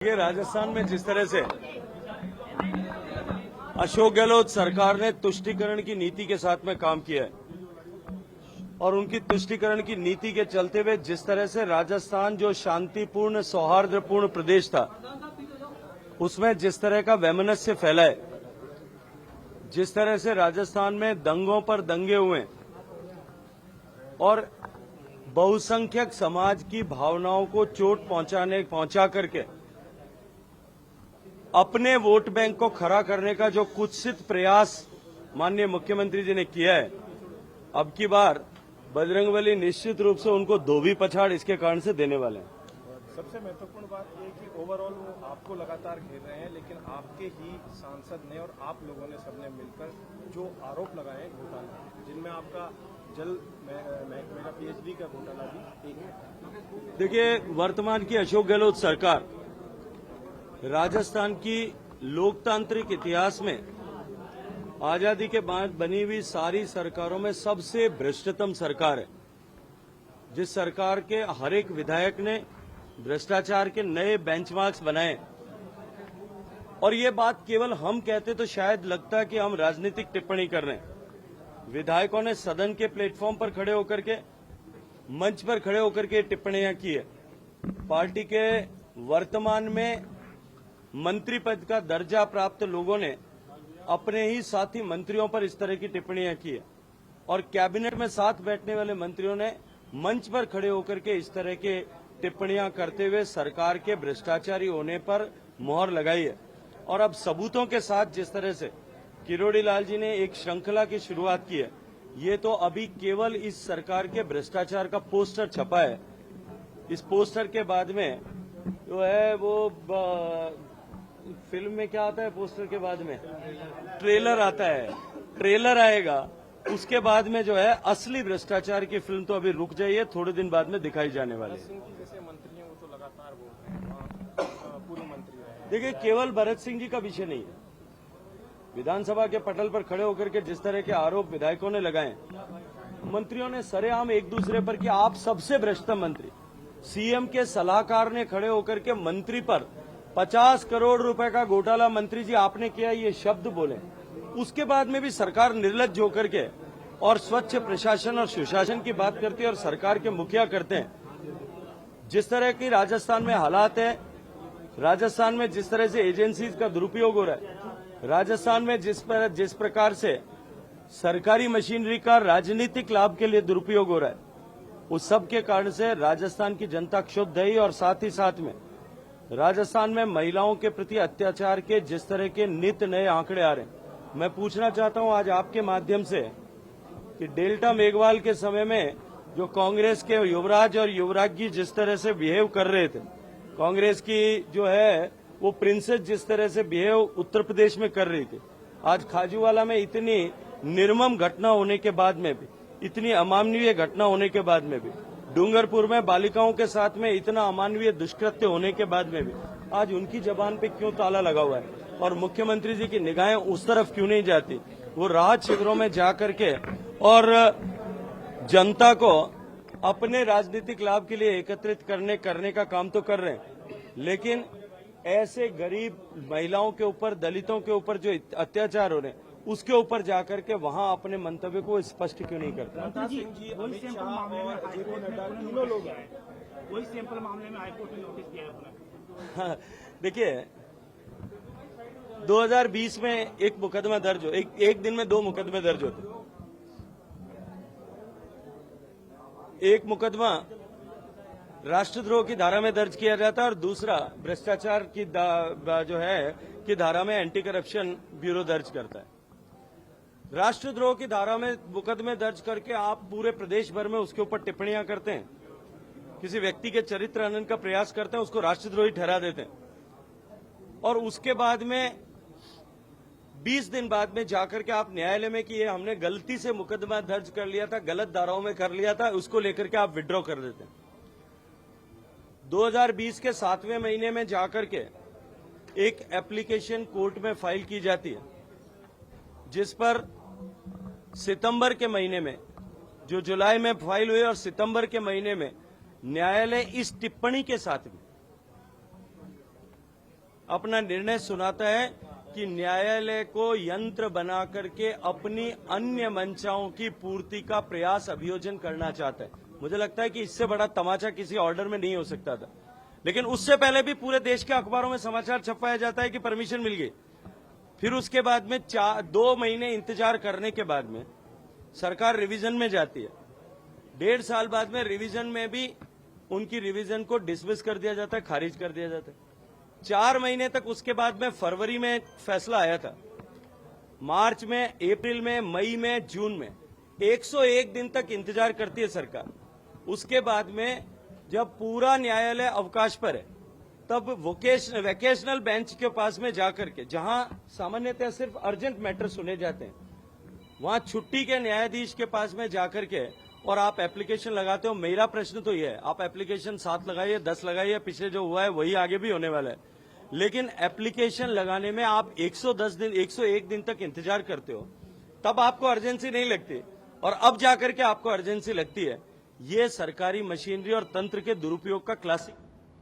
ये राजस्थान में जिस तरह से अशोक गहलोत सरकार ने तुष्टीकरण की नीति के साथ में काम किया है और उनकी तुष्टीकरण की नीति के चलते हुए जिस तरह से राजस्थान जो शांतिपूर्ण सौहार्दपूर्ण प्रदेश था उसमें जिस तरह का वैमनस्य फैला है, जिस तरह से राजस्थान में दंगों पर दंगे हुए और बहुसंख्यक समाज की भावनाओं को चोट पहुंचा करके अपने वोट बैंक को खड़ा करने का जो कुत्सित प्रयास माननीय मुख्यमंत्री जी ने किया है, अब की बार बजरंगबली निश्चित रूप से उनको धोबी पछाड़ इसके कारण से देने वाले हैं। सबसे महत्वपूर्ण बात यह कि ओवरऑल वो आपको लगातार घेर रहे हैं, लेकिन आपके ही सांसद ने और आप लोगों ने सबने मिलकर जो आरोप लगाए हैं घोटाला, जिनमें आपका जल महकमे का पीएचडी का घोटाला भी एक है। देखिए, वर्तमान की अशोक गहलोत सरकार राजस्थान की लोकतांत्रिक इतिहास में आजादी के बाद बनी हुई सारी सरकारों में सबसे भ्रष्टतम सरकार है। जिस सरकार के हर एक विधायक ने भ्रष्टाचार के नए बेंचमार्क्स बनाए और ये बात केवल हम कहते तो शायद लगता कि हम राजनीतिक टिप्पणी कर रहे हैं। विधायकों ने सदन के प्लेटफॉर्म पर खड़े होकर के, मंच पर खड़े होकर के टिप्पणियां की है। पार्टी के वर्तमान में मंत्री पद का दर्जा प्राप्त लोगों ने अपने ही साथी मंत्रियों पर इस तरह की टिप्पणियां की है और कैबिनेट में साथ बैठने वाले मंत्रियों ने मंच पर खड़े होकर के इस तरह के टिप्पणियां करते हुए सरकार के भ्रष्टाचारी होने पर मोहर लगाई है। और अब सबूतों के साथ जिस तरह से किरोड़ी लाल जी ने एक श्रृंखला की शुरुआत की है, ये तो अभी केवल इस सरकार के भ्रष्टाचार का पोस्टर छपा है। इस पोस्टर के बाद में जो है वो फिल्म में क्या आता है, पोस्टर के बाद में ट्रेलर आता है, ट्रेलर आएगा, उसके बाद में जो है असली भ्रष्टाचार की फिल्म तो अभी रुक जाइए, थोड़े दिन बाद में दिखाई जाने वाली है। सिंह जी जैसे मंत्री हैं वो तो लगातार बोल रहे हैं, पूर्व मंत्री रहे। देखिए, केवल भरत सिंह जी का विषय नहीं है। विधानसभा के पटल पर खड़े होकर के जिस तरह के आरोप विधायकों ने लगाए, मंत्रियों ने सरेआम एक दूसरे पर कि आप सबसे भ्रष्ट मंत्री, सीएम के सलाहकार ने खड़े होकर के मंत्री पर 50 करोड़ रुपए का घोटाला मंत्री जी आपने किया, ये शब्द बोले। उसके बाद में भी सरकार निर्लज्ज होकर के और स्वच्छ प्रशासन और सुशासन की बात करती है और सरकार के मुखिया करते हैं। जिस तरह की राजस्थान में हालात है, राजस्थान में जिस तरह से एजेंसीज का दुरुपयोग हो रहा है, राजस्थान में जिस प्रकार से सरकारी मशीनरी का राजनीतिक लाभ के लिए दुरुपयोग हो रहा है, उस सब के कारण से राजस्थान की जनता क्षुब्ध है और साथ ही साथ में राजस्थान में महिलाओं के प्रति अत्याचार के जिस तरह के नित नए आंकड़े आ रहे हैं, मैं पूछना चाहता हूं आज आपके माध्यम से कि डेल्टा मेघवाल के समय में जो कांग्रेस के युवराज और युवराजी जिस तरह से बिहेव कर रहे थे, कांग्रेस की जो है वो प्रिंसेस जिस तरह से बिहेव उत्तर प्रदेश में कर रही थी, आज खाजूवाला में इतनी निर्मम घटना होने के बाद में भी, इतनी अमानवीय घटना होने के बाद में भी, डूंगरपुर में बालिकाओं के साथ में इतना अमानवीय दुष्कृत्य होने के बाद में भी आज उनकी जबान पे क्यों ताला लगा हुआ है और मुख्यमंत्री जी की निगाहें उस तरफ क्यों नहीं जाती? वो राहत शिविरों में जाकर के और जनता को अपने राजनीतिक लाभ के लिए एकत्रित करने का काम तो कर रहे हैं, लेकिन ऐसे गरीब महिलाओं के ऊपर, दलितों के ऊपर जो अत्याचार हो रहे हैं उसके ऊपर जाकर के वहां अपने मंतव्य को स्पष्ट क्यों नहीं करते? अमित शाह और जेपी नड्डा तीनों लोग हैं। वही सैंपल मामले में हाईकोर्ट ने नोटिस किया है। देखिए, 2020 में एक मुकदमा दर्ज हो, एक दिन में 2 मुकदमे दर्ज होते। एक मुकदमा राष्ट्रद्रोह की धारा में दर्ज किया जाता है और दूसरा भ्रष्टाचार की जो है की धारा में एंटी करप्शन ब्यूरो दर्ज करता है। राष्ट्रद्रोह की धारा में मुकदमे दर्ज करके आप पूरे प्रदेश भर में उसके ऊपर टिप्पणियां करते हैं, किसी व्यक्ति के चरित्र हनन का प्रयास करते हैं, उसको राष्ट्रद्रोही ठहरा देते हैं और उसके बाद में 20 दिन बाद में जाकर के आप न्यायालय में कि ये हमने गलती से मुकदमा दर्ज कर लिया था, गलत धाराओं में कर लिया था, उसको लेकर के आप विड्रॉ कर देते हैं। 2020 के 7वें महीने में जाकर के एक एप्लीकेशन कोर्ट में फाइल की जाती है जिस पर सितंबर के महीने में, जो जुलाई में फाइल हुई और सितंबर के महीने में न्यायालय इस टिप्पणी के साथ भी अपना निर्णय सुनाता है कि न्यायालय को यंत्र बना करके अपनी अन्य मंशाओं की पूर्ति का प्रयास अभियोजन करना चाहता है। मुझे लगता है कि इससे बड़ा तमाचा किसी ऑर्डर में नहीं हो सकता था। लेकिन उससे पहले भी पूरे देश के अखबारों में समाचार छपवाया जाता है कि परमिशन मिल गई। फिर उसके बाद में 2 महीने इंतजार करने के बाद में सरकार रिवीजन में जाती है। 1.5 साल बाद में रिवीजन में भी उनकी रिवीजन को डिसमिस कर दिया जाता है, खारिज कर दिया जाता है। 4 महीने तक उसके बाद में फरवरी में फैसला आया था, मार्च में, अप्रैल में, मई में, जून में 101 दिन तक इंतजार करती है सरकार। उसके बाद में जब पूरा न्यायालय अवकाश पर है तब वोकेशनल बेंच के पास में जाकर के, जहां सामान्यतः सिर्फ अर्जेंट मैटर सुने जाते हैं, वहां छुट्टी के न्यायाधीश के पास में जाकर के और आप एप्लीकेशन लगाते हो। मेरा प्रश्न तो यह है, आप एप्लीकेशन 7 लगाइए, 10 लगाइए, पिछले जो हुआ है वही आगे भी होने वाला है, लेकिन एप्लीकेशन लगाने में आप 110 दिन 101 दिन तक इंतजार करते हो, तब आपको अर्जेंसी नहीं लगती और अब जाकर के आपको अर्जेंसी लगती है। ये सरकारी मशीनरी और तंत्र के दुरुपयोग का क्लासिक